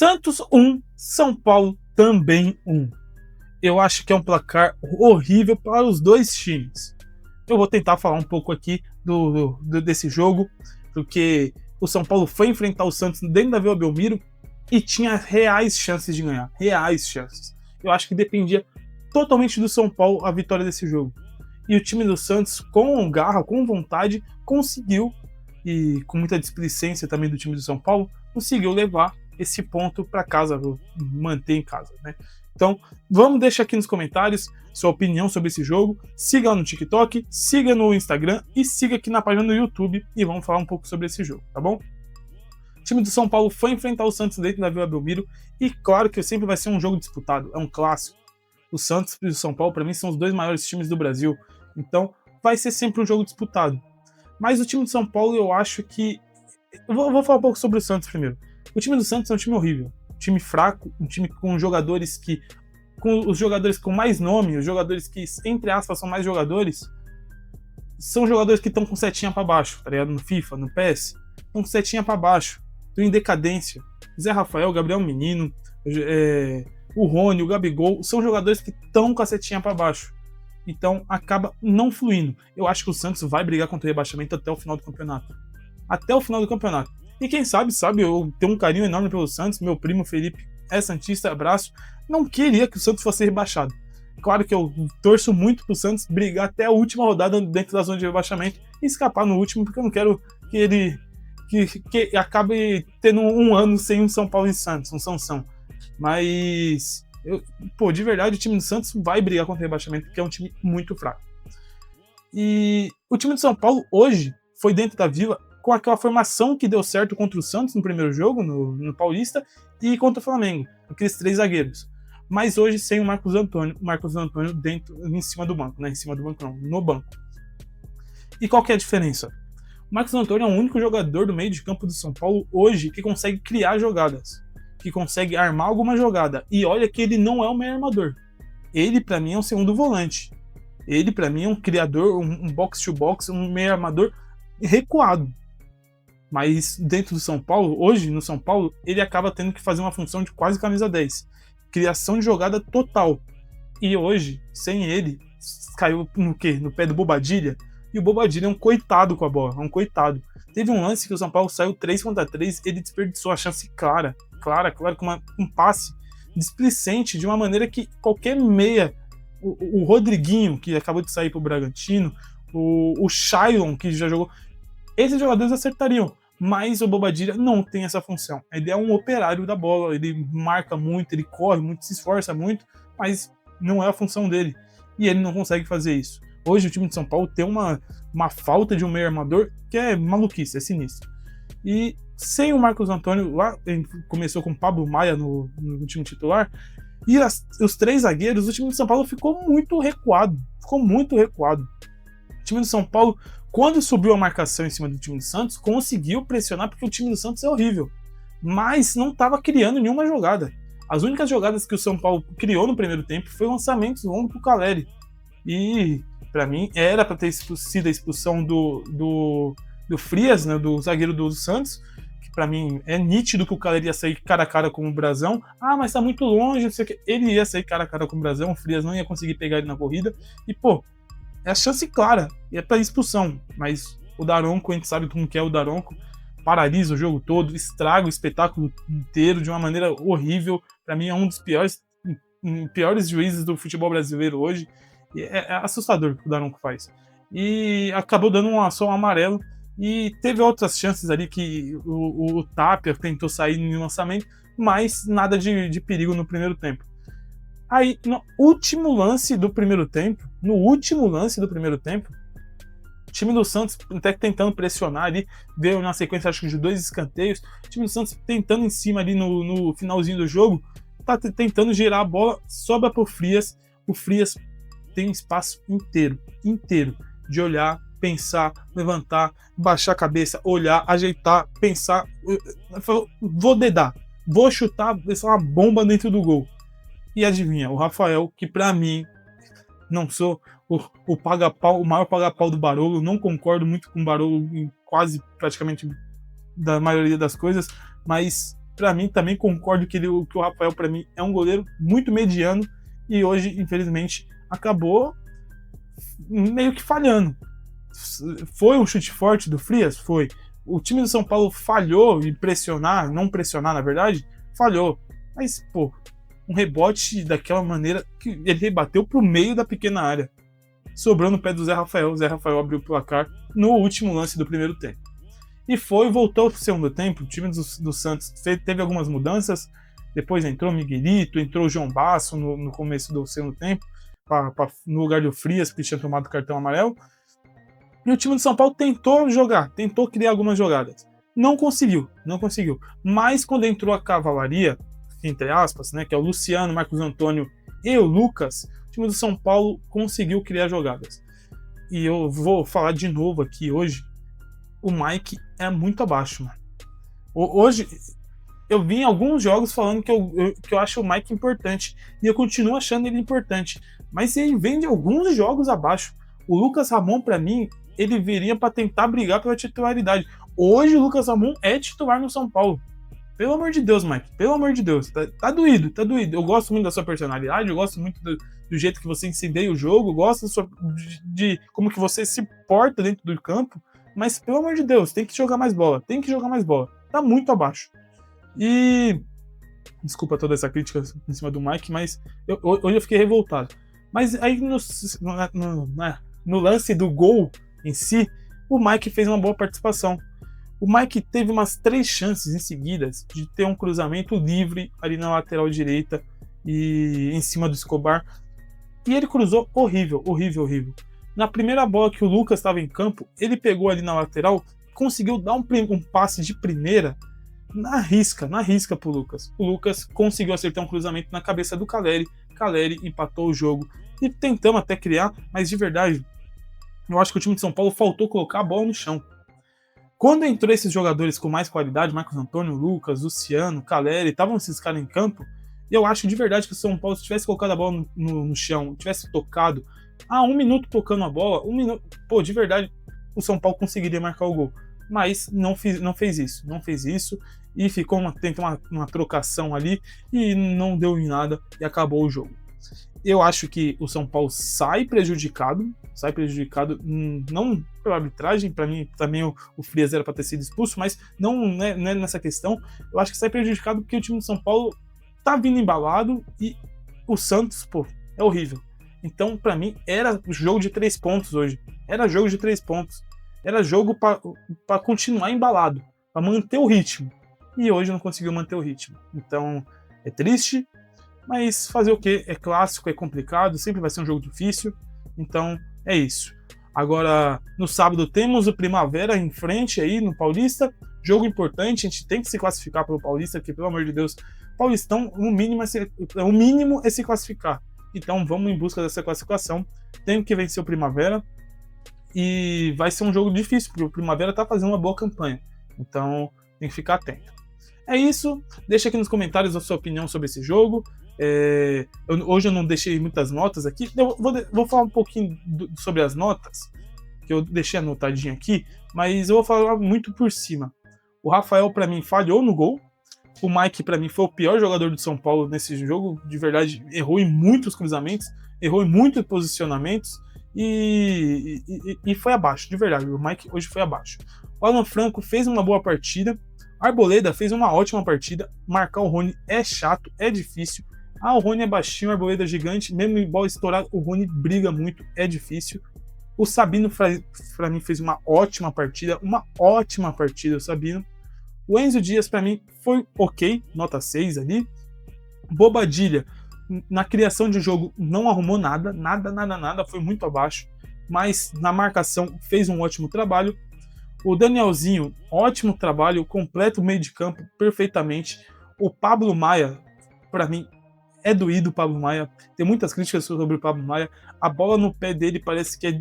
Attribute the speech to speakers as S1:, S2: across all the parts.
S1: Santos 1, São Paulo também 1. Eu acho que é um placar horrível para os dois times. Eu vou tentar falar um pouco aqui desse jogo, porque o São Paulo foi enfrentar o Santos dentro da Vila Belmiro e tinha reais chances de ganhar. Reais chances. Eu acho que dependia totalmente do São Paulo a vitória desse jogo. E o time do Santos, com garra, com vontade, conseguiu, e com muita displicência também do time do São Paulo, conseguiu levar esse ponto para casa, manter em casa, né? Então, vamos deixar aqui nos comentários sua opinião sobre esse jogo. Siga no TikTok, siga no Instagram e siga aqui na página do YouTube e vamos falar um pouco sobre esse jogo, tá bom? O time do São Paulo foi enfrentar o Santos dentro da Vila Belmiro e claro que sempre vai ser um jogo disputado, é um clássico. O Santos e o São Paulo, para mim, são os dois maiores times do Brasil, então vai ser sempre um jogo disputado. Mas o time do São Paulo, eu acho que... Eu vou falar um pouco sobre o Santos primeiro. O time do Santos é um time horrível, um time fraco, um time com jogadores que... com os jogadores com mais nome, os jogadores que, entre aspas, são mais jogadores, são jogadores que estão com setinha para baixo, tá ligado? No FIFA, no PS, estão com setinha para baixo, estão em decadência. Zé Rafael, Gabriel Menino, o Rony, o Gabigol, são jogadores que estão com a setinha para baixo. Então acaba não fluindo. Eu acho que o Santos vai brigar contra o rebaixamento até o final do campeonato. Até o final do campeonato. E quem sabe, eu tenho um carinho enorme pelo Santos, meu primo Felipe é santista, abraço. Não queria que o Santos fosse rebaixado. Claro que eu torço muito pro Santos brigar até a última rodada dentro da zona de rebaixamento e escapar no último, porque eu não quero que ele que acabe tendo um ano sem um São Paulo e Santos, um Sansão. Mas, de verdade, o time do Santos vai brigar contra o rebaixamento, porque é um time muito fraco. E o time do São Paulo hoje foi dentro da Vila com aquela formação que deu certo contra o Santos no primeiro jogo, no Paulista, e contra o Flamengo, aqueles 3 zagueiros. Mas hoje sem o Marcos Antônio em cima do banco, né? Em cima do banco não, no banco. E qual que é a diferença? O Marcos Antônio é o único jogador do meio de campo do São Paulo hoje que consegue criar jogadas, que consegue armar alguma jogada. E olha que ele não é o meio armador. Ele, para mim, é um segundo volante. Ele, para mim, é um criador, um box-to-box, um meio armador recuado. Mas dentro do São Paulo, hoje no São Paulo, ele acaba tendo que fazer uma função de quase camisa 10. Criação de jogada total. E hoje, sem ele, caiu no quê? No pé do Bobadilha. E o Bobadilha é um coitado com a bola, é um coitado. Teve um lance que o São Paulo saiu 3 contra 3, ele desperdiçou a chance clara, com um passe displicente, de uma maneira que qualquer meia, o Rodriguinho, que acabou de sair pro Bragantino, o Shailon, que já jogou, esses jogadores acertariam. Mas o Bobadilha não tem essa função. Ele é um operário da bola, ele marca muito, ele corre muito, se esforça muito, mas não é a função dele. E ele não consegue fazer isso. Hoje o time de São Paulo tem uma falta de um meio armador que é maluquice, é sinistro. E sem o Marcos Antônio, lá ele começou com o Pablo Maia no time titular, e os 3 zagueiros, o time de São Paulo ficou muito recuado. O time de São Paulo, quando subiu a marcação em cima do time do Santos, conseguiu pressionar, porque o time do Santos é horrível. Mas não estava criando nenhuma jogada. As únicas jogadas que o São Paulo criou no primeiro tempo foi lançamentos longos pro Caleri. E, para mim, era para ter sido a expulsão do Frias, né, do zagueiro do Santos, que para mim é nítido que o Caleri ia sair cara a cara com o Brazão. Ah, mas tá muito longe, não sei o que. Ele ia sair cara a cara com o Brazão, o Frias não ia conseguir pegar ele na corrida. E, é a chance clara, e é pra expulsão, mas o Daronco, a gente sabe como que é o Daronco, paralisa o jogo todo, estraga o espetáculo inteiro de uma maneira horrível. Pra mim é um dos piores juízes do futebol brasileiro hoje. É assustador o que o Daronco faz. E acabou dando só um amarelo, e teve outras chances ali que o Tapia tentou sair no lançamento, mas nada de perigo no primeiro tempo. Aí, no último lance do primeiro tempo, o time do Santos até tentando pressionar ali, veio na sequência, acho que de 2 escanteios, o time do Santos tentando em cima ali no finalzinho do jogo, tá tentando girar a bola, sobra pro Frias, o Frias tem um espaço inteiro, de olhar, pensar, levantar, baixar a cabeça, olhar, ajeitar, pensar, vou dedar, vou chutar, vai ser uma bomba dentro do gol. E adivinha, o Rafael, que pra mim, não sou o paga-pau, o maior paga-pau do Barolo, não concordo muito com o Barolo em quase praticamente da maioria das coisas, mas para mim, também concordo que o Rafael, para mim, é um goleiro muito mediano e hoje, infelizmente, acabou meio que falhando. Foi um chute forte do Frias? Foi. O time do São Paulo falhou em pressionar, não pressionar, na verdade, falhou. Mas, pô, um rebote daquela maneira que ele rebateu pro meio da pequena área. Sobrou no pé do Zé Rafael. O Zé Rafael abriu o placar no último lance do primeiro tempo. E voltou pro segundo tempo. O time do Santos teve algumas mudanças. Depois entrou o Miguelito, entrou o João Basso no começo do segundo tempo, no lugar do Frias, que tinha tomado cartão amarelo. E o time do São Paulo tentou jogar, tentou criar algumas jogadas. Não conseguiu. Mas quando entrou a cavalaria, entre aspas, né, que é o Luciano, Marcos Antônio e o Lucas, o time do São Paulo conseguiu criar jogadas. E eu vou falar de novo aqui hoje, o Mike é muito abaixo, mano. Hoje, eu vi em alguns jogos falando que eu acho o Mike importante, e eu continuo achando ele importante, mas ele vem de alguns jogos abaixo. O Lucas Ramon, para mim, ele viria para tentar brigar pela titularidade. Hoje o Lucas Ramon é titular no São Paulo. Pelo amor de Deus, Mike. Pelo amor de Deus. Tá doído. Eu gosto muito da sua personalidade, eu gosto muito do jeito que você incendeia o jogo, eu gosto de como que você se porta dentro do campo, mas pelo amor de Deus, tem que jogar mais bola. Tá muito abaixo. E desculpa toda essa crítica em cima do Mike, mas hoje eu fiquei revoltado. Mas aí no lance do gol em si, o Mike fez uma boa participação. O Mike teve umas 3 chances em seguidas de ter um cruzamento livre ali na lateral direita e em cima do Escobar. E ele cruzou horrível. Na primeira bola que o Lucas estava em campo, ele pegou ali na lateral, conseguiu dar um passe de primeira na risca pro Lucas. O Lucas conseguiu acertar um cruzamento na cabeça do Caleri empatou o jogo. E tentamos até criar, mas de verdade, eu acho que o time de São Paulo faltou colocar a bola no chão. Quando entrou esses jogadores com mais qualidade, Marcos Antônio, Lucas, Luciano, Caleri, estavam esses caras em campo, e eu acho de verdade que o São Paulo, se tivesse colocado a bola no chão, tivesse tocado, 1 minuto tocando a bola, 1 minuto, de verdade, o São Paulo conseguiria marcar o gol. Mas não fez isso, e ficou uma trocação ali, e não deu em nada, e acabou o jogo. Eu acho que o São Paulo sai prejudicado, não pela arbitragem, para mim também o Frias era para ter sido expulso, mas não é nessa questão. Eu acho que sai prejudicado porque o time do São Paulo tá vindo embalado e o Santos, é horrível. Então, para mim, era jogo de 3 pontos hoje. Era jogo para continuar embalado, para manter o ritmo. E hoje não conseguiu manter o ritmo. Então, é triste, mas fazer o quê? É clássico, é complicado, sempre vai ser um jogo difícil. Então, é isso. Agora, no sábado temos o Primavera em frente aí no Paulista. Jogo importante, a gente tem que se classificar pelo Paulista, porque, pelo amor de Deus, Paulistão, o mínimo é se classificar. Então, vamos em busca dessa classificação. Tem que vencer o Primavera. E vai ser um jogo difícil, porque o Primavera tá fazendo uma boa campanha. Então, tem que ficar atento. É isso. Deixa aqui nos comentários a sua opinião sobre esse jogo. Hoje eu não deixei muitas notas aqui. Eu vou falar um pouquinho sobre as notas, que eu deixei anotadinho aqui, mas eu vou falar muito por cima. O Rafael, para mim, falhou no gol. O Mike, para mim, foi o pior jogador do São Paulo nesse jogo. De verdade, errou em muitos cruzamentos, errou em muitos posicionamentos e foi abaixo, de verdade. O Mike hoje foi abaixo. O Alan Franco fez uma boa partida. Arboleda fez uma ótima partida. Marcar o Rony é chato, é difícil. O Rony é baixinho, a Arboleda é gigante. Mesmo em bola estourada, o Rony briga muito, é difícil. O Sabino, para mim, fez uma ótima partida, o Sabino. O Enzo Dias, para mim, foi ok, nota 6 ali. Bobadilha, na criação de jogo, não arrumou nada, foi muito abaixo. Mas na marcação, fez um ótimo trabalho. O Danielzinho, ótimo trabalho, completa o meio de campo perfeitamente. O Pablo Maia, para mim, é doído o Pablo Maia. Tem muitas críticas sobre o Pablo Maia. A bola no pé dele parece que é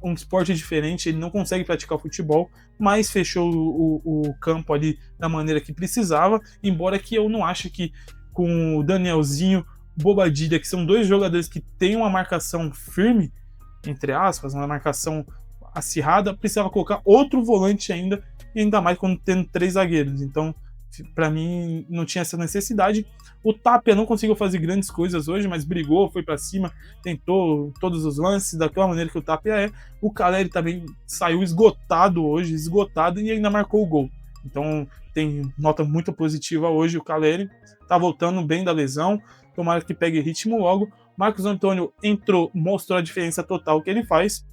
S1: um esporte diferente. Ele não consegue praticar o futebol, mas fechou o campo ali da maneira que precisava. Embora que eu não ache que com o Danielzinho, Bobadilha, que são 2 jogadores que têm uma marcação firme, entre aspas, uma marcação acirrada, precisava colocar outro volante ainda mais quando tendo 3 zagueiros. Então Para mim, não tinha essa necessidade. O Tapia não conseguiu fazer grandes coisas hoje, mas brigou, foi para cima, tentou todos os lances, daquela maneira que o Tapia é. O Caleri também saiu esgotado hoje, esgotado, e ainda marcou o gol. Então, tem nota muito positiva hoje. O Caleri tá voltando bem da lesão, tomara que pegue ritmo logo. Marcos Antônio entrou, mostrou a diferença total que ele faz.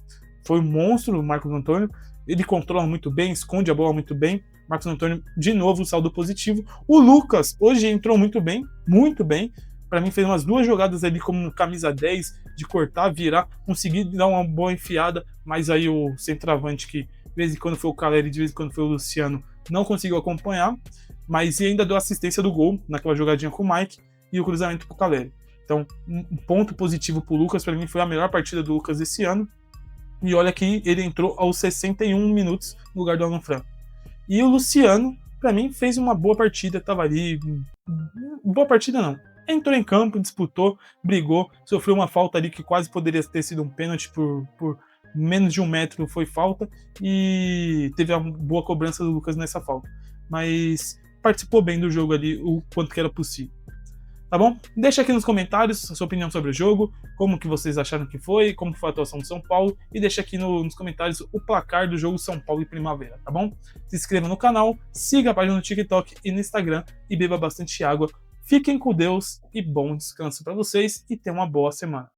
S1: Foi um monstro o Marcos Antônio. Ele controla muito bem, esconde a bola muito bem. Marcos Antônio, de novo, saldo positivo. O Lucas, hoje entrou muito bem, muito bem. Para mim, fez umas 2 jogadas ali como camisa 10, de cortar, virar, conseguir dar uma boa enfiada, mas aí o centroavante, que de vez em quando foi o Caleri, de vez em quando foi o Luciano, não conseguiu acompanhar, mas ainda deu assistência do gol, naquela jogadinha com o Mike, e o cruzamento pro Caleri. Então, um ponto positivo pro Lucas, para mim foi a melhor partida do Lucas esse ano. E olha que ele entrou aos 61 minutos no lugar do Alan Franco. E o Luciano, para mim, fez uma boa partida, tava ali. Boa partida não. Entrou em campo, disputou, brigou, sofreu uma falta ali que quase poderia ter sido um pênalti por menos de 1 metro, foi falta, e teve a boa cobrança do Lucas nessa falta. Mas participou bem do jogo ali, o quanto que era possível. Tá bom? Deixa aqui nos comentários a sua opinião sobre o jogo, como que vocês acharam que foi, como foi a atuação do São Paulo, e deixa aqui nos comentários o placar do jogo São Paulo e Primavera, tá bom? Se inscreva no canal, siga a página no TikTok e no Instagram e beba bastante água. Fiquem com Deus e bom descanso para vocês e tenham uma boa semana.